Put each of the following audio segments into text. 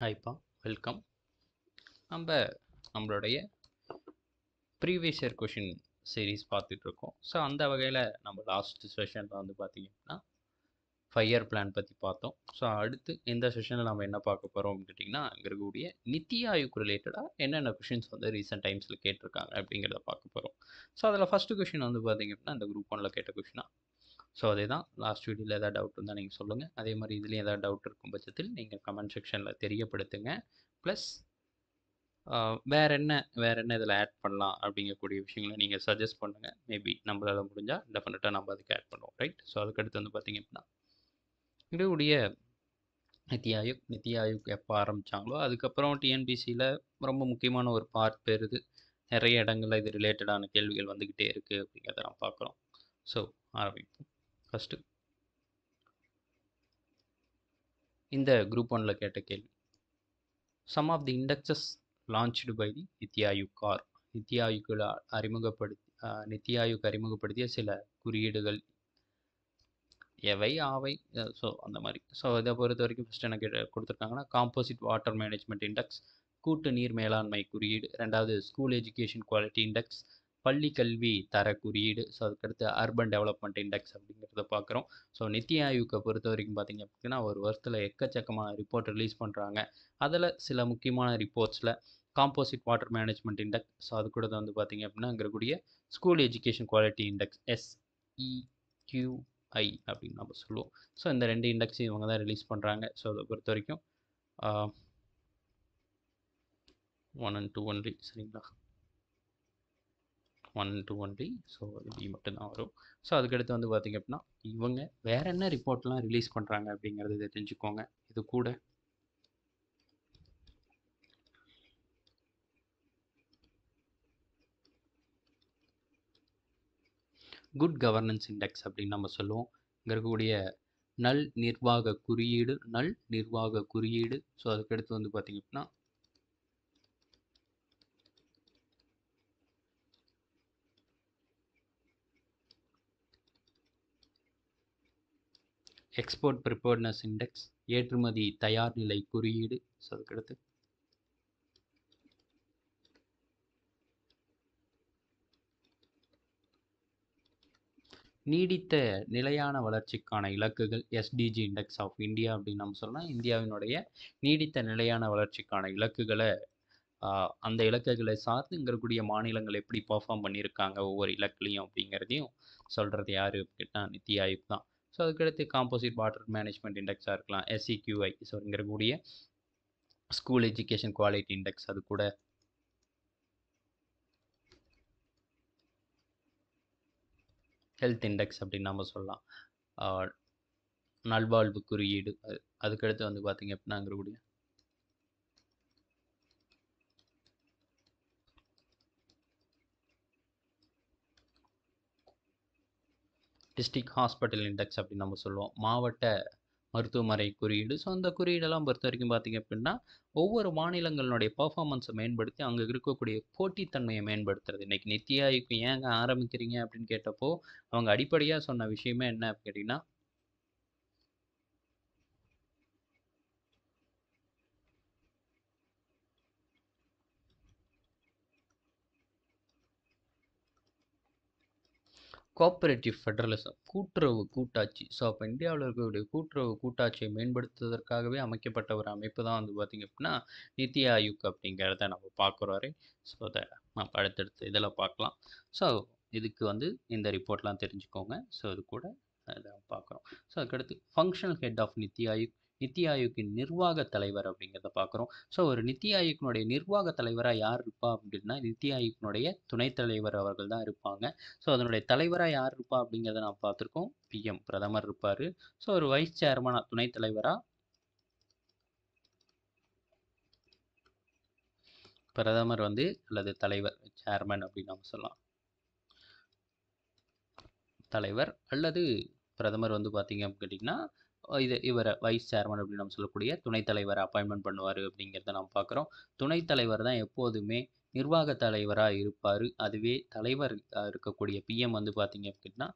ஹாய்ப்பா, welcome. நம்ம நம்மளுடைய previous year question series பார்த்துட்ருக்கோம். ஸோ அந்த வகையில் நம்ம லாஸ்ட் செஷனில் வந்து பார்த்திங்க அப்படின்னா 5 இயர் பிளான் பற்றி பார்த்தோம். ஸோ அடுத்து இந்த செஷனில் நம்ம என்ன பார்க்க போகிறோம் அப்படின்னு கேட்டிங்கன்னா, அங்கே இருக்கக்கூடிய நித்தி ஆயோக் ரிலேட்டடாக என்னென்ன கொஷின்ஸ் வந்து ரீசெண்ட் டைம்ஸில் கேட்டிருக்காங்க அப்படிங்கிறத பார்க்க போகிறோம். ஸோ அதில் ஃபஸ்ட்டு கொஷின் வந்து பார்த்திங்க அப்படின்னா இந்த குரூப் 1ல் கேட்ட கொஷினா. ஸோ அதே தான் லாஸ்ட் வீடியோவில் எதாவது டவுட் இருந்தால் நீங்கள் சொல்லுங்கள். அதே மாதிரி இதுலேயும் எதாவது டவுட் இருக்கும் பட்சத்தில் நீங்கள் கமெண்ட் செக்ஷனில் தெரியப்படுத்துங்க. ப்ளஸ் வேற என்ன இதில் ஆட் பண்ணலாம் அப்படிங்கக்கூடிய விஷயங்களை நீங்கள் சஜஸ்ட் பண்ணுங்கள். மேபி நம்மளால் முடிஞ்சால் டெஃபினட்டாக நம்ம அதுக்கு ஆட் பண்ணுவோம், ரைட்? ஸோ அதுக்கடுத்து வந்து பார்த்திங்க அப்படின்னா இதோடைய நித்தி ஆயோக் எப்போ ஆரம்பித்தாங்களோ அதுக்கப்புறம் டிஎன்பிசியில் ரொம்ப முக்கியமான ஒரு பார்ட் பெறுது. நிறைய இடங்களில் இது ரிலேட்டடான கேள்விகள் வந்துக்கிட்டே இருக்குது அப்படிங்கிறத நம்ம பார்க்குறோம். ஸோ ஆரம்பிப்போம். ஃபஸ்ட்டு இந்த குரூப் 1ல் கேட்ட கேள்வி, some of the indexes launched by the NITI Aayog or NITI Aayog அறிமுகப்படுத்திய சில குறியீடுகள் எவை ஆவை. ஸோ அந்த மாதிரி. ஸோ இதை பொறுத்த வரைக்கும் ஃபஸ்ட் என்ன கொடுத்துருக்காங்கன்னா, காம்போசிட் வாட்டர் மேனேஜ்மெண்ட் இண்டெக்ஸ், கூட்டு நீர் மேலாண்மை குறியீடு, ரெண்டாவது ஸ்கூல் எஜுகேஷன் குவாலிட்டி இண்டெக்ஸ், பள்ளி கல்வி தர குறியீடு, ஸோ அதுக்கடுத்து அர்பன் டெவலப்மெண்ட் இண்டெக்ஸ் அப்படிங்கிறத பார்க்குறோம். ஸோ நித்தி ஆயோக்கை பொறுத்த வரைக்கும் பார்த்திங்க அப்படின்னா ஒரு வருஷத்தில் எக்கச்சக்கமான ரிப்போர்ட் ரிலீஸ் பண்ணுறாங்க. அதில் சில முக்கியமான ரிப்போர்ட்ஸில் composite water management index, so அது கூட வந்து பார்த்திங்க அப்படின்னா அங்கே இருக்கக்கூடிய school education quality index SEQI அப்படின்னு நம்ம சொல்லுவோம். ஸோ இந்த 2 இண்டெக்ஸையும் இவங்க தான் ரிலீஸ் பண்ணுறாங்க. ஸோ அதை பொறுத்த வரைக்கும் 1 and 2 ஒன்லி, சரிங்களா? 1 and 2 ஒன்லி. ஸோ இப்படி மட்டும்தான் வரும். ஸோ அதுக்கடுத்து வந்து பார்த்திங்க அப்படின்னா இவங்க வேற என்ன ரிப்போர்ட்லாம் ரிலீஸ் பண்ணுறாங்க அப்படிங்கிறது இதை தெரிஞ்சுக்கோங்க. இது கூட குட் கவர்னன்ஸ் இண்டெக்ஸ் அப்படின்னு நம்ம சொல்லுவோம். இங்கே இருக்கக்கூடிய நல் நிர்வாக குறியீடு. ஸோ அதுக்கடுத்து வந்து பார்த்திங்க அப்படின்னா எக்ஸ்போர்ட் ப்ரிப்பேர்ட்னஸ் இண்டெக்ஸ், ஏற்றுமதி தயார் நிலை குறியீடு. ஸோ அதுக்கடுத்து நீடித்த நிலையான வளர்ச்சிக்கான இலக்குகள், SDG இண்டெக்ஸ் ஆஃப் இந்தியா அப்படின்னு நம்ம சொல்லலாம். இந்தியாவினுடைய நீடித்த நிலையான வளர்ச்சிக்கான இலக்குகளை அந்த இலக்குகளை சார்ந்து இங்கே இருக்கக்கூடிய மாநிலங்கள் எப்படி பர்ஃபார்ம் பண்ணியிருக்காங்க ஒவ்வொரு இலக்குலையும் அப்படிங்கிறதையும் சொல்கிறது யார் அப்படின்னா நித்தி ஆயோக் தான். ஸோ அதுக்கடுத்து காம்போசிட் வாட்டர் மேனேஜ்மெண்ட் இண்டெக்ஸாக இருக்கலாம், SEQI. ஸோ இங்கே இருக்கக்கூடிய ஸ்கூல் எஜுகேஷன் குவாலிட்டி இண்டெக்ஸ், அது கூட ஹெல்த் இண்டெக்ஸ் அப்படின்னு நம்ம சொல்லலாம். நல்வாழ்வு குறியீடு. அதுக்கடுத்து வந்து பார்த்திங்க அப்படின்னா அங்கே இருக்கக்கூடிய டிஸ்ட்ரிக்ட் ஹாஸ்பிட்டல் இண்டெக்ஸ் அப்படின்னு நம்ம சொல்லுவோம். மாவட்ட மருத்துவமனை குறியீடு. ஸோ அந்த குறியீடெல்லாம் பொறுத்த வரைக்கும் பார்த்திங்க அப்படின்னா ஒவ்வொரு மாநிலங்களுடைய பர்ஃபார்மன்ஸை மேம்படுத்தி அங்கே இருக்கக்கூடிய போட்டித்தன்மையை மேம்படுத்துறது. இன்றைக்கி நித்தி ஆயோக் ஏங்க ஆரம்பிக்கிறீங்க அப்படின்னு கேட்டப்போ அவங்க அடிப்படையாக சொன்ன விஷயமே என்ன அப்படின்னா, கோஆப்பரேட்டிவ் ஃபெடரலிசம், கூட்டாட்சி. ஸோ அப்போ இந்தியாவில் இருக்கக்கூடிய கூட்டாட்சியை மேம்படுத்துவதற்காகவே அமைக்கப்பட்ட ஒரு அமைப்பு தான் வந்து பார்த்திங்க அப்படின்னா நித்தி ஆயோக் அப்படிங்கிறத நம்ம பார்க்குறோம். ஸோ அதை நம்ம அடுத்தடுத்து இதில் பார்க்கலாம். ஸோ இதுக்கு வந்து இந்த ரிப்போர்ட்லாம் தெரிஞ்சுக்கோங்க. ஸோ இது கூட இதை பார்க்குறோம். ஸோ அதுக்கடுத்து functional head of NITI Aayog, நித்தி ஆயோக்கின் நிர்வாக தலைவர் அப்படிங்கிறத பார்க்குறோம். ஸோ ஒரு நித்தி ஆயோக்கினுடைய நிர்வாக தலைவராக யார் இருப்பா அப்படின்னா நித்தி ஆயோக்கினுடைய துணைத் தலைவர் அவர்கள் தான் இருப்பாங்க. ஸோ அதனுடைய தலைவராக யார் இருப்பா அப்படிங்கிறத நான் பார்த்துருக்கோம். PM பிரதமர் இருப்பார். ஸோ ஒரு வைஸ் சேர்மனாக துணைத் தலைவராக பிரதமர் வந்து அல்லது தலைவர், சேர்மன் அப்படின்னு நம்ம சொல்லலாம். தலைவர் அல்லது பிரதமர் வந்து பார்த்திங்க அப்படின்னு கேட்டிங்கன்னா இவரை வைஸ் சேர்மன் அப்படின்னு நம்ம சொல்லக்கூடிய துணைத் தலைவரை அப்பாயின்மெண்ட் பண்ணுவார் அப்படிங்கிறத நம்ம பார்க்குறோம். துணைத் தலைவர் தான் எப்போதுமே நிர்வாக தலைவராக இருப்பார். அதுவே தலைவர் இருக்கக்கூடிய PM வந்து பார்த்திங்க அப்படின்னா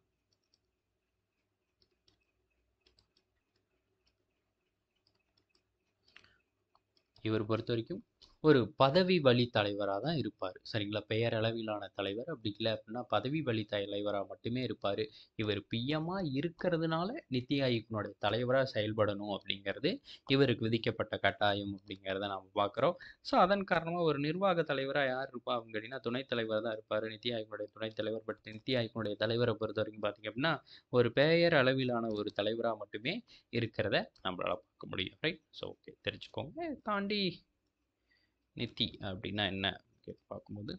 இவர் பொறுத்தவரைக்கும் ஒரு பதவி வழி தலைவரா தான் இருப்பாரு. சரிங்களா? பெயரளவிலான தலைவர். அப்படி இல்ல அப்படின்னா, பதவி வழி தலைவரா மட்டுமே இருப்பாரு. இவர் பிஎம்மா இருக்கிறதுனால, நித்தி ஆயோக்கினுடைய தலைவரா செயல்படணும் அப்படிங்கிறது, இவருக்கு விதிக்கப்பட்ட கட்டாயம் அப்படிங்கிறத நாம பார்க்குறோம். ஸோ, அதன் காரணமா ஒரு நிர்வாக தலைவரா யார் இருப்பா அப்படின்னு கேட்டீங்கன்னா, துணைத் தலைவர் தான் இருப்பாரு. நித்தி ஆயோக்கினுடைய துணைத் தலைவர். பட் நித்தி ஆயோக்கினுடைய தலைவர பொறுத்தவரைக்கும் பார்த்தீங்க அப்படின்னா, ஒரு பெயர் அளவிலான ஒரு தலைவரா மட்டுமே இருக்கிறத நம்மளால பார்க்க முடியும். ரைட்? ஸோ, ஓகே தெரிஞ்சுக்கோங்க. தாண்டி நித்தி அப்படின்னா என்ன பார்க்கும்போது,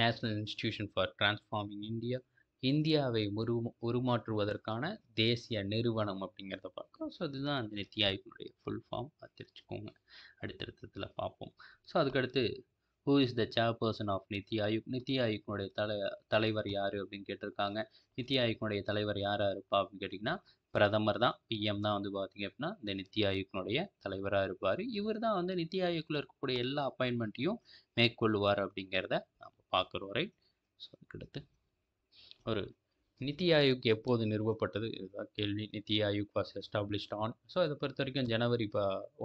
national institution for transforming India, இந்தியாவை உருமாற்றுவதற்கான தேசிய நிறுவனம் அப்படிங்கிறத பார்க்குறோம். ஸோ இதுதான் அந்த நித்தி ஆயோக்கினுடைய ஃபுல் ஃபார்ம். அது தெரிஞ்சுக்கோங்க. அடுத்தடுத்ததில் பார்ப்போம். ஸோ அதுக்கடுத்து who is the chairperson of NITI Aayog? NITI ஆயோக்கினுடைய தலைவர் யார் அப்படின்னு கேட்டிருக்காங்க. நித்தி ஆயோக்கினுடைய தலைவர் யாராக இருப்பா அப்படின்னு கேட்டிங்கன்னா, பிரதமர் தான். பிஎம் தான் வந்து பார்த்தீங்க அப்படின்னா இந்த நித்தி ஆயோக்கினுடைய தலைவராக இருப்பார். இவர் தான் வந்து நித்தி ஆயோக்கில் இருக்கக்கூடிய எல்லா அப்பாயின்மெண்ட்டையும் மேற்கொள்ளுவார் அப்படிங்கிறத நம்ம பார்க்குறோம். ரைட்? ஸோ அதுக்கடுத்து ஒரு நித்தி ஆயோக் எப்போது நிறுவப்பட்டது? இதுதான் கேள்வி. NITI Aayog was established on. So இதை பொறுத்த வரைக்கும் ஜனவரி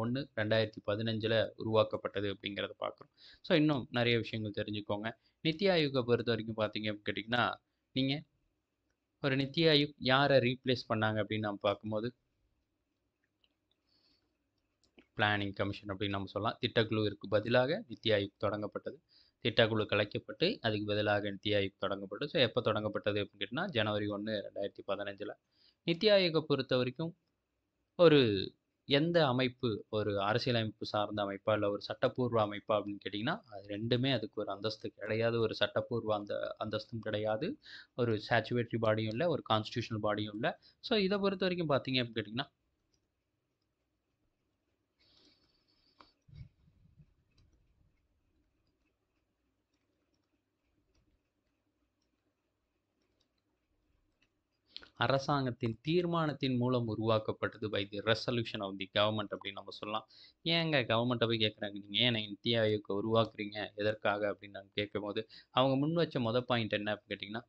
1, 2015 உருவாக்கப்பட்டது அப்படிங்கிறத பார்க்குறோம். ஸோ இன்னும் நிறைய விஷயங்கள் தெரிஞ்சுக்கோங்க. நித்தி ஆயோக்கை பொறுத்த வரைக்கும் பார்த்தீங்க அப்படின்னு கேட்டிங்கன்னா, நீங்கள் ஒரு நித்தி ஆயோக் யாரை ரீப்ளேஸ் பண்ணாங்க அப்படின்னு நம்ம பார்க்கும்போது, பிளானிங் கமிஷன் அப்படின்னு நம்ம சொல்லலாம். திட்டக்குழுவிற்கு பதிலாக நித்தி ஆயோக் தொடங்கப்பட்டது. திட்டக்குழு கலைக்கப்பட்டு அதுக்கு பதிலாக நித்தி ஆயோக் தொடங்கப்பட்டது. ஸோ எப்போ தொடங்கப்பட்டது அப்படின்னு கேட்டிங்கன்னா, ஜனவரி 1, 2015. நித்தி ஆயோக்கை பொறுத்த வரைக்கும் ஒரு எந்த அமைப்பு, ஒரு அரசியலமைப்பு சார்ந்த அமைப்பா, இல்லை ஒரு சட்டப்பூர்வ அமைப்பா அப்படின்னு கேட்டிங்கன்னா, அது ரெண்டுமே அதுக்கு ஒரு அந்தஸ்து கிடையாது. ஒரு சட்டப்பூர்வ அந்தஸ்தும் கிடையாது. ஒரு ஸ்டாச்சுவேட்டரி பாடியும் இல்லை, ஒரு கான்ஸ்டியூஷனல் பாடியும் இல்லை. ஸோ இதை பொறுத்த வரைக்கும் பார்த்தீங்க அப்படின்னு கேட்டிங்கன்னா, அரசாங்கத்தின் தீர்மானத்தின் மூலம் உருவாக்கப்பட்டது. By the resolution of the government அப்படின்னு நம்ம சொல்லலாம். ஏங்க கவர்மெண்ட்டை போய் கேட்குறாங்க, நீங்கள் ஏன் நித்தி ஆயோக்கை உருவாக்குறீங்க, எதற்காக அப்படின்னு நான் கேட்கும்போது, அவங்க முன் வச்ச பாயிண்ட் என்ன அப்படின்னு கேட்டிங்கன்னா,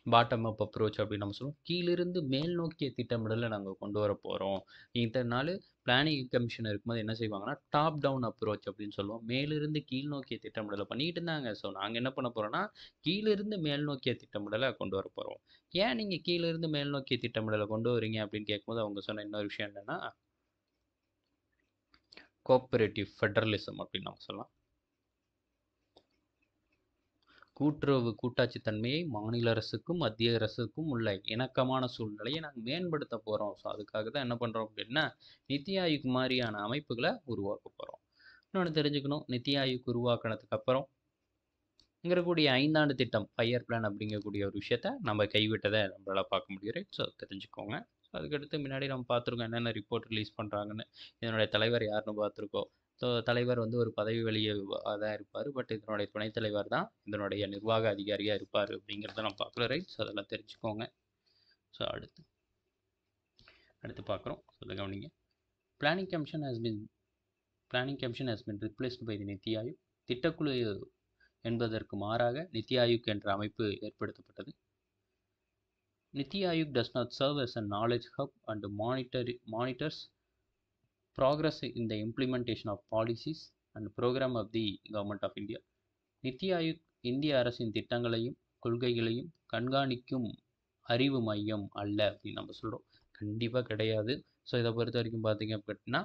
பாட்டம் அப் அப்ரோச் அப்படின்னு நம்ம சொல்லுவோம். கீழிருந்து மேல் நோக்கிய திட்டமிடலை நாங்கள் கொண்டு வர போகிறோம். இத்தனை நாள் பிளானிங் கமிஷன் இருக்கும்போது என்ன செய்வாங்கன்னா, டாப் டவுன் அப்ரோச் அப்படின்னு சொல்லுவோம். மேலிருந்து கீழ் நோக்கிய திட்டமிடலை பண்ணிட்டு இருந்தாங்க. ஸோ நாங்கள் என்ன பண்ண போகிறோம்னா, கீழிருந்து மேல் நோக்கிய திட்டமிடலை கொண்டு வர போகிறோம். ஏன் நீங்கள் கீழிருந்து மேல் நோக்கிய திட்டமிடலை கொண்டு வரீங்க அப்படின்னு கேட்கும்போது, அவங்க சொன்ன இன்னொரு விஷயம் என்னென்னா, கோஆபரேட்டிவ் ஃபெடரலிசம் அப்படின்னு நம்ம சொல்லலாம். கூட்டாட்சி தன்மையை மாநில அரசுக்கும் மத்திய அரசுக்கும் உள்ள இணக்கமான சூழ்நிலையை நாங்கள் மேம்படுத்த போகிறோம். ஸோ அதுக்காக தான் என்ன பண்ணுறோம் அப்படின்னா, நித்தி ஆயோக் மாதிரியான அமைப்புகளை உருவாக்க போகிறோம். இன்னொன்று தெரிஞ்சுக்கணும், நித்தி ஆயோக் உருவாக்கினதுக்கு அப்புறம் இங்கே இருக்கக்கூடிய 5 ஆண்டு திட்டம், 5 இயர் பிளான் அப்படிங்கக்கூடிய ஒரு விஷயத்த நம்ம கைவிட்டதை நம்மளால் பார்க்க முடியும். ரைட்? ஸோ தெரிஞ்சுக்கோங்க. ஸோ அதுக்கடுத்து முன்னாடி நம்ம பார்த்துருக்கோம் என்னென்ன ரிப்போர்ட் ரிலீஸ் பண்ணுறாங்கன்னு. இதனுடைய தலைவர் யாருன்னு பார்த்துருக்கோம். ஸோ தலைவர் வந்து ஒரு பதவி வழியே தான் இருப்பார். பட் இதனுடைய துணைத் தலைவர் தான் இதனுடைய நிர்வாக அதிகாரியாக இருப்பார் அப்படிங்கிறத நம்ம பார்க்குறோம். ரைட்? ஸோ அதெல்லாம் தெரிஞ்சுக்கோங்க. ஸோ அடுத்து பார்க்குறோம். ஸோ அதை கவனிங்க. Planning commission has been replaced by the NITI Aayog. திட்டக்குழு என்பதற்கு மாறாக நித்தி ஆயோக் என்ற அமைப்பு ஏற்படுத்தப்பட்டது. NITI Aayog does not serve as a knowledge hub and monitors progress in the implementation of policies and program of the government of India. NITI Aayog இந்திய அரசின் திட்டங்களையும் கொள்கைகளையும் கண்காணிக்கும் அறிவு மையம் அல்ல அப்படின்னு நம்ம சொல்கிறோம். கண்டிப்பாக கிடையாது. ஸோ இதை பொறுத்த வரைக்கும் பார்த்தீங்க அப்படின்னா,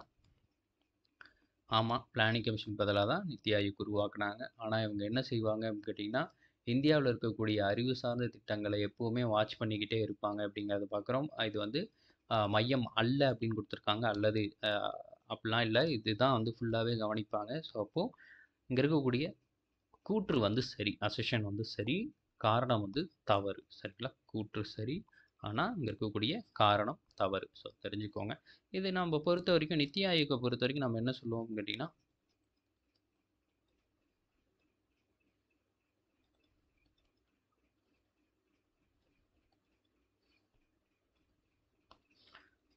ஆமாம், பிளானிங் கமிஷன் பதிலாக தான் நித்தி ஆயோக் உருவாக்குனாங்க. ஆனால் இவங்க என்ன செய்வாங்க அப்படின்னு கேட்டிங்கன்னா, இந்தியாவில் இருக்கக்கூடிய அறிவு சார்ந்த திட்டங்களை எப்போவுமே வாட்ச் பண்ணிக்கிட்டே இருப்பாங்க அப்படிங்கிறத பார்க்குறோம். இது வந்து மையம் அல்ல அப்படின்னு கொடுத்துருக்காங்க. அல்லது அப்படிலாம் இல்லை, இதுதான் வந்து ஃபுல்லாகவே கவனிப்பாங்க. ஸோ அப்போது இங்கே இருக்கக்கூடிய கூற்று வந்து சரி, அசெஷன் வந்து சரி, காரணம் வந்து தவறு. சரிங்களா? கூற்று சரி, ஆனால் இங்கே இருக்கக்கூடிய காரணம் தவறு. ஸோ தெரிஞ்சுக்கோங்க. இது நம்ம பொறுத்த வரைக்கும் நித்தி ஆயோக்கை பொறுத்த வரைக்கும் நம்ம என்ன சொல்லுவோம் கேட்டிங்கன்னா,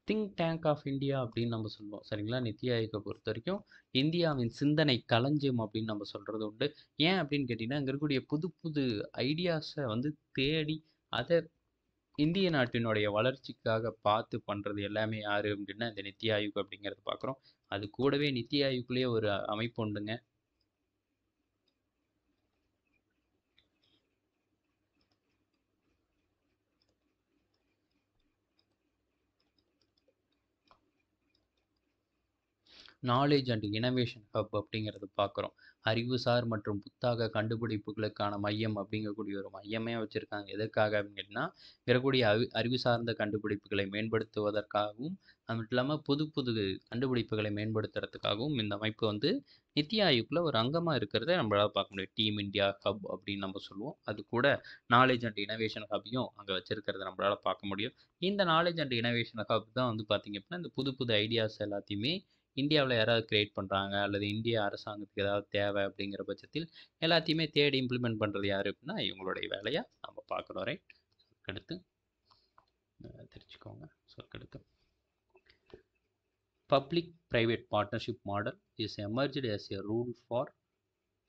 திங்க் டேங்க் ஆஃப் இந்தியா அப்படின்னு நம்ம சொல்லுவோம் சரிங்களா. நித்தி ஆயோக்கை பொறுத்த வரைக்கும் இந்தியாவின் சிந்தனை களஞ்சியம் அப்படின்னு நம்ம சொல்கிறது உண்டு. ஏன் அப்படின்னு கேட்டிங்கன்னா, இங்கே இருக்கக்கூடிய புது புது ஐடியாஸை வந்து தேடி அதை இந்திய நாட்டினுடைய வளர்ச்சிக்காக பார்த்து பண்ணுறது எல்லாமே யார் அப்படின்னா இந்த நித்தி ஆயோக் அப்படிங்கிறது பார்க்குறோம். அது கூடவே நித்தி ஆயோக்குள்ளேயே ஒரு அமைப்பு உண்டுங்க. நாலேஜ் அண்ட் இனோவேஷன் ஹப் அப்படிங்கிறது பார்க்குறோம். அறிவுசார் மற்றும் புத்தாக்க கண்டுபிடிப்புகளுக்கான மையம் அப்படிங்கக்கூடிய ஒரு மையமே வச்சுருக்காங்க. எதற்காக அப்படின்னு கேட்டிங்கன்னா, இருக்கக்கூடிய அறிவு சார்ந்த கண்டுபிடிப்புகளை மேம்படுத்துவதற்காகவும், அது மட்டும் இல்லாமல் புது புது கண்டுபிடிப்புகளை மேம்படுத்துறதுக்காகவும் இந்த அமைப்பு வந்து நித்தி ஆயோக்ல ஒரு அங்கமாக இருக்கிறத நம்மளால் பார்க்க முடியும். டீம் இந்தியா ஹப் அப்படின்னு நம்ம சொல்லுவோம். அது கூட நாலேஜ் அண்ட் இனோவேஷன் ஹப்பையும் அங்கே வச்சிருக்கிறத நம்மளால் பார்க்க முடியும். இந்த நாலேஜ் அண்ட் இனோவேஷன் ஹப் தான் வந்து பார்த்திங்க அப்படின்னா, இந்த புது புது ஐடியாஸ் எல்லாத்தையுமே இந்தியாவில் யாராவது கிரியேட் பண்ணுறாங்க அல்லது இந்திய அரசாங்கத்துக்கு ஏதாவது தேவை அப்படிங்கிற பட்சத்தில் எல்லாத்தையுமே தேடி இம்ப்ளிமெண்ட் பண்ணுறது யார் அப்படின்னா இவங்களுடைய வேலையாக நம்ம பார்க்குறோம். ரைட். அடுத்து தெரிஞ்சுக்கோங்க. ஸோ அடுத்து public private partnership model is emerged as a rule for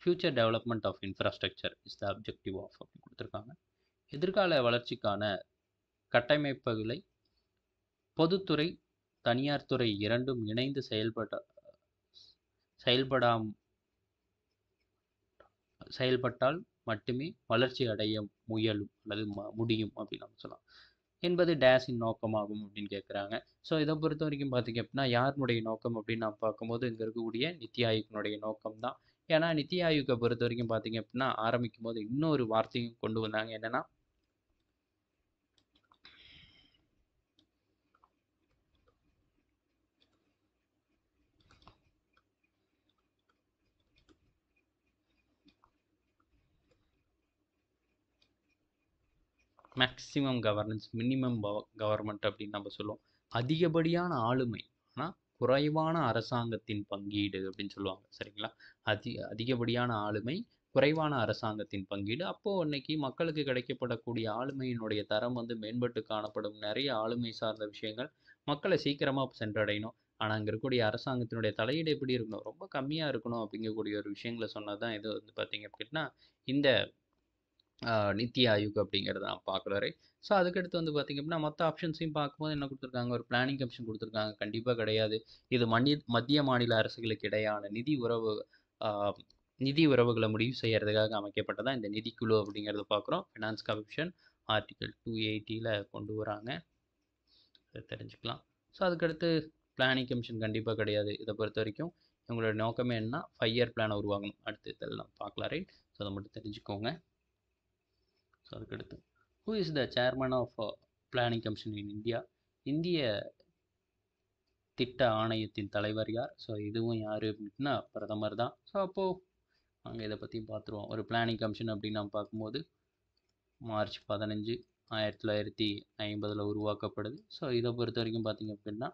future development of infrastructure is the objective of அப்படின்னு கொடுத்துருக்காங்க. எதிர்கால வளர்ச்சிக்கான கட்டமைப்புகளை பொதுத்துறை தனியார் துறை இரண்டும் இணைந்து செயல்பட்டால் மட்டுமே வளர்ச்சி அடைய முயலும் அல்லது முடியும் அப்படின்னு நம்ம சொல்லலாம். என்பது டேஸின் நோக்கமாகும் அப்படின்னு கேட்குறாங்க. ஸோ இதை பொறுத்த வரைக்கும் பார்த்திங்க அப்படின்னா யாருனுடைய நோக்கம் அப்படின்னு நான் பார்க்கும்போது இங்கே இருக்கக்கூடிய நித்தி ஆயோக்கினுடைய நோக்கம் தான். ஏன்னா நித்தி ஆயோக்கை பொறுத்த வரைக்கும் பார்த்திங்க அப்படின்னா ஆரம்பிக்கும் போது இன்னொரு வார்த்தையும் கொண்டு வந்தாங்க. என்னென்னா மேக்ஸிமம் கவர்னன்ஸ் மினிமம் கவர்மெண்ட் அப்படின்னு நம்ம சொல்லுவோம். அதிகப்படியான ஆளுமை ஆனால் குறைவான அரசாங்கத்தின் பங்கீடு அப்படின்னு சொல்லுவாங்க சரிங்களா. அதிகப்படியான ஆளுமை குறைவான அரசாங்கத்தின் பங்கீடு. அப்போது இன்னைக்கு மக்களுக்கு கிடைக்கப்படக்கூடிய ஆளுமையினுடைய தரம் வந்து மேம்பட்டு காணப்படும். நிறைய ஆளுமை சார்ந்த விஷயங்கள் மக்களை சீக்கிரமாக சென்றடையணும். ஆனால் அங்கே இருக்கக்கூடிய அரசாங்கத்தினுடைய தலையீடு எப்படி இருக்கணும், ரொம்ப கம்மியாக இருக்கணும் அப்படிங்கக்கூடிய ஒரு விஷயங்களை சொன்னது தான் இது வந்து பார்த்திங்க அப்படின்னா இந்த நித்தி ஆயோக் அப்படிங்கிறத நான் பார்க்குறாரு. ஸோ அதுக்கடுத்து வந்து பார்த்திங்க அப்படின்னா மற்ற ஆப்ஷன்ஸையும் பார்க்கும்போது என்ன கொடுத்துருக்காங்க, ஒரு பிளானிங் கமிஷன் கொடுத்துருக்காங்க. கண்டிப்பாக கிடையாது. இது மத்திய மாநில அரசுகளுக்கு இடையான நிதி உறவுகளை முடிவு செய்கிறதுக்காக அமைக்கப்பட்டதான் இந்த நிதிக்குழு அப்படிங்கிறத பார்க்குறோம். ஃபினான்ஸ் கமிஷன் ஆர்டிகல் 280 கொண்டு வராங்க. அதை தெரிஞ்சுக்கலாம். ஸோ அதுக்கடுத்து பிளானிங் கமிஷன் கண்டிப்பாக கிடையாது. இதை பொறுத்த வரைக்கும் இவங்களோட நோக்கமே என்ன, 5 இயர் பிளானை உருவாக்கணும். அடுத்து இதெல்லாம் பார்க்கலாம். ரைட். ஸோ அதை மட்டும் தெரிஞ்சுக்கோங்க. ஸோ அதுக்கடுத்து who is the chairman of planning commission in India? இந்திய திட்ட ஆணையத்தின் தலைவர் யார்? ஸோ இதுவும் யார் அப்படின்னா பிரதமர் தான். ஸோ அப்போது நாங்கள் இதை பற்றியும் பார்த்துருவோம். ஒரு பிளானிங் கமிஷன் அப்படின்னு நம்ம பார்க்கும்போது மார்ச் 15, 1950 உருவாக்கப்படுது. ஸோ இதை பொறுத்த வரைக்கும் பார்த்திங்க அப்படின்னா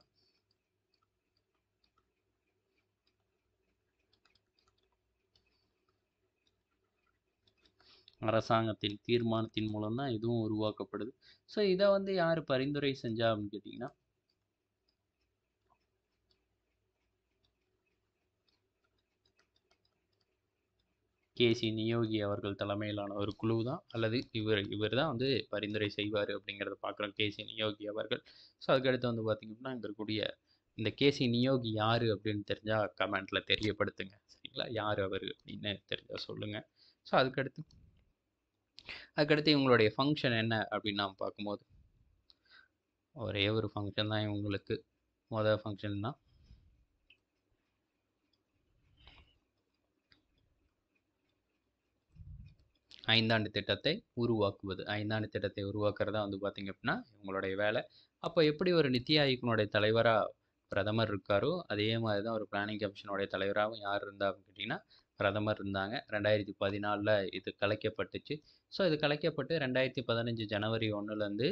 அரசாங்கத்தின் தீர்மானத்தின் மூலம் தான் இதுவும் உருவாக்கப்படுது. ஸோ இதை வந்து யார் பரிந்துரை செஞ்சா அப்படின்னு கேட்டிங்கன்னா கேசி நியோகி அவர்கள் தலைமையிலான ஒரு குழு தான், அல்லது இவர் தான் வந்து பரிந்துரை செய்வார் அப்படிங்கிறத பார்க்குறோம். கேசி நியோகி அவர்கள். ஸோ அதுக்கடுத்து வந்து பார்த்திங்கன்னா இங்கே இருக்கக்கூடிய இந்த கேசி நியோகி யார் அப்படின்னு தெரிஞ்சால் கமெண்ட்டில் தெரியப்படுத்துங்க சரிங்களா. யார் அவர் அப்படின்னு தெரிஞ்சால் சொல்லுங்கள். ஸோ அதுக்கடுத்து இவங்களுடைய ஃபங்க்ஷன் என்ன அப்படின்னு நாம் பார்க்கும்போது ஒரே ஒரு ஃபங்க்ஷன் தான் இவங்களுக்கு. மொதல் ஃபங்க்ஷன் தான் ஐந்தாண்டு திட்டத்தை உருவாக்குவது. ஐந்தாண்டு திட்டத்தை உருவாக்குறதா வந்து பார்த்திங்க அப்படின்னா இவங்களுடைய வேலை. அப்போ எப்படி ஒரு நித்தி ஆயோக்கினுடைய தலைவராக பிரதமர் இருக்காரோ அதே மாதிரி தான் ஒரு பிளானிங் கமிஷனுடைய தலைவராகவும் யார் இருந்தா அப்படின்னு கேட்டிங்கன்னா பிரதமர் இருந்தாங்க. 2014 இது கலைக்கப்பட்டுச்சு. ஸோ இது கலைக்கப்பட்டு 2015 ஜனவரி 1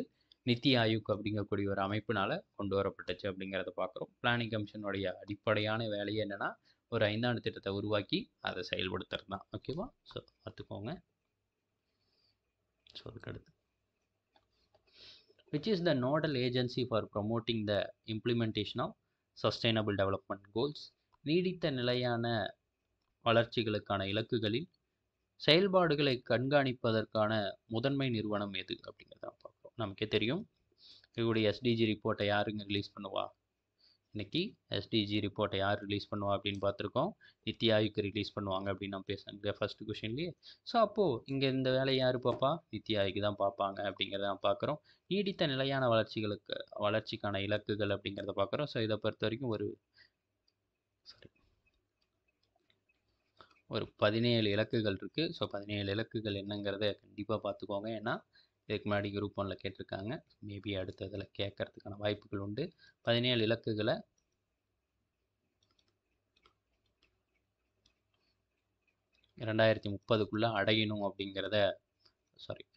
நித்தி ஆயோக் அப்படிங்கக்கூடிய ஒரு அமைப்பினால் கொண்டு வரப்பட்டுச்சு அப்படிங்கிறத பார்க்குறோம். பிளானிங் கமிஷனுடைய அடிப்படையான வேலையே என்னென்னா ஒரு 5ஆண்டு திட்டத்தை உருவாக்கி அதை செயல்படுத்துறது தான். ஓகேவா. ஸோ பார்த்துக்கோங்க. ஸோ அதுக்கடுத்து which is the nodal agency for promoting the implementation of sustainable development goals. நீடித்த நிலையான வளர்ச்சிகளுக்கான இலக்குகளில் செயல்பாடுகளை கண்காணிப்பதற்கான முதன்மை நிறுவனம் எது அப்படிங்கிறத பார்க்குறோம். நமக்கே தெரியும், இவருடைய எஸ்டிஜி ரிப்போர்ட்டை யாருங்க ரிலீஸ் பண்ணுவா? இன்னைக்கு எஸ்டிஜி ரிப்போர்ட்டை யார் ரிலீஸ் பண்ணுவா அப்படின்னு பார்த்துருக்கோம். நித்தி ஆயோக் ரிலீஸ் பண்ணுவாங்க அப்படின்னு நான் பேசுகிறேன் ஃபர்ஸ்ட் கொஷின்லேயே. ஸோ அப்போது இங்கே இந்த வேலையை யார் பார்ப்பா? நித்தி ஆயோக் தான் பார்ப்பாங்க அப்படிங்கிறத நான் பார்க்குறோம். நீடித்த நிலையான வளர்ச்சிக்கான இலக்குகள் அப்படிங்கிறத பார்க்குறோம். ஸோ இதை பொறுத்த வரைக்கும் ஒரு 17 இலக்குகள் இருக்குது. ஸோ 17 இலக்குகள் என்னங்கிறத கண்டிப்பாக பார்த்துக்கோங்க. ஏன்னா இதுக்கு முன்னாடி குரூப் 1ல் கேட்டிருக்காங்க. மேபி அடுத்த இதில் கேட்கறதுக்கான வாய்ப்புகள் உண்டு. 17 இலக்குகளை 2030க்குள்ளே அடையணும் அப்படிங்கிறத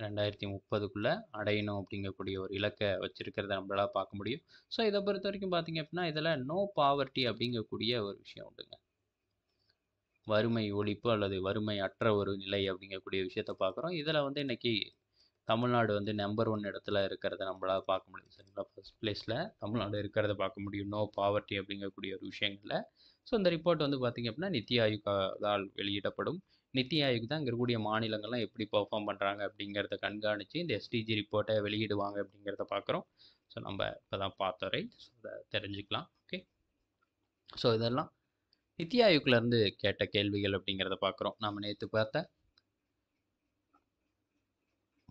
2030க்குள்ளே அடையணும் அப்படிங்கக்கூடிய ஒரு இலக்கை வச்சுருக்கிறத நம்மளால் பார்க்க முடியும். ஸோ இதை பொறுத்த வரைக்கும் பார்த்தீங்க அப்படின்னா இதில் நோ பாவர்ட்டி அப்படிங்கக்கூடிய ஒரு விஷயம் உண்டுங்க. வறுமை ஒழிப்பு அல்லது வறுமை அற்ற ஒரு நிலை அப்படிங்கக்கூடிய விஷயத்தை பார்க்குறோம். இதில் வந்து இன்றைக்கி தமிழ்நாடு வந்து நம்பர் 1 இடத்துல இருக்கிறத நம்மளால் பார்க்க முடியும். சரிங்களா? ஃபர்ஸ்ட் பிளேஸில் தமிழ்நாடு இருக்கிறத பார்க்க முடியும் நோ பாவர்ட்டி அப்படிங்கக்கூடிய ஒரு விஷயங்களில். ஸோ இந்த ரிப்போர்ட் வந்து பார்த்திங்க அப்படின்னா நித்தி ஆயோக்கால் வெளியிடப்படும். நித்தி ஆயோக் தான் இங்கே இருக்கக்கூடிய மாநிலங்கள்லாம் எப்படி பெர்ஃபார்ம் பண்ணுறாங்க அப்படிங்கிறத கண்காணித்து இந்த எஸ்டிஜி ரிப்போர்ட்டை வெளியிடுவாங்க அப்படிங்கிறத பார்க்குறோம். ஸோ நம்ம இப்போ தான் பார்த்தோம், ரைட்? ஸோ அதை தெரிஞ்சுக்கலாம். ஓகே, ஸோ இதெல்லாம் நித்தி ஆயோக்லேருந்து கேட்ட கேள்விகள் அப்படிங்கிறத பார்க்குறோம். நம்ம நேற்று பார்த்த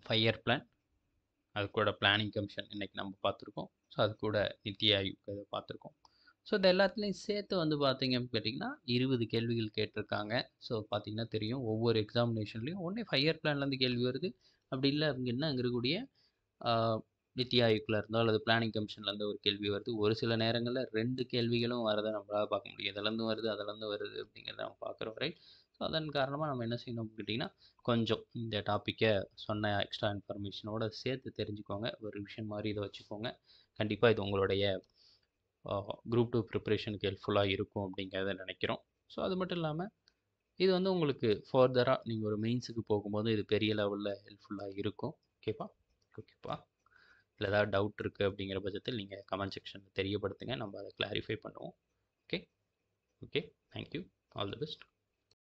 5 இயர் பிளான், அது கூட பிளானிங் கமிஷன் இன்றைக்கி நம்ம பார்த்துருக்கோம். ஸோ அது கூட நித்தி ஆயோக் இதை பார்த்துருக்கோம். ஸோ இது எல்லாத்துலேயும் சேர்த்து வந்து பார்த்திங்கன்னு கேட்டிங்கன்னா 20 கேள்விகள் கேட்டிருக்காங்க. ஸோ பார்த்திங்கன்னா தெரியும், ஒவ்வொரு எக்ஸாமினேஷன்லேயும் ஒன்றே 5 இயர் பிளான்லேருந்து கேள்வி வருது. அப்படி இல்லை அப்படின்னா அங்கே இருக்கக்கூடிய நித்தி ஆயோக்கில் இருந்தோ அல்லது பிளானிங் கமிஷன்லேருந்து ஒரு கேள்வி வருது. ஒரு சில நேரங்களில் 2 கேள்விகளும் வரதை நம்மளால் பார்க்க முடியும். இதுலேருந்து வருது அதிலேருந்து வருது அப்படிங்கிறத நம்ம பார்க்குறோம், ரைட்? ஸோ அதன் காரணமாக நம்ம என்ன செய்யணும் கேட்டிங்கன்னா கொஞ்சம் இந்த டாப்பிக்கை சொன்ன எக்ஸ்ட்ரா இன்ஃபர்மேஷனோடு சேர்த்து தெரிஞ்சுக்கோங்க. ஒரு ரிவிஷன் மாதிரி இதை வச்சுக்கோங்க. கண்டிப்பாக இது உங்களுடைய குரூப் 2 ப்ரிப்பரேஷனுக்கு ஹெல்ப்ஃபுல்லாக இருக்கும் அப்படிங்கிறத நினைக்கிறோம். ஸோ அது மட்டும் இல்லாமல் இது வந்து உங்களுக்கு ஃபர்தராக நீங்கள் ஒரு மெயின்ஸுக்கு போகும்போது இது பெரிய லெவலில் ஹெல்ப்ஃபுல்லாக இருக்கும். ஓகேப்பா? இல்லை ஏதாவது டவுட் இருக்குது அப்படிங்கிற பட்சத்தில் நீங்கள் கமெண்ட் செக்ஷனில் தெரியப்படுத்துங்க. நம்ம அதை கிளாரிஃபை பண்ணுவோம். Okay, thank you. All the best.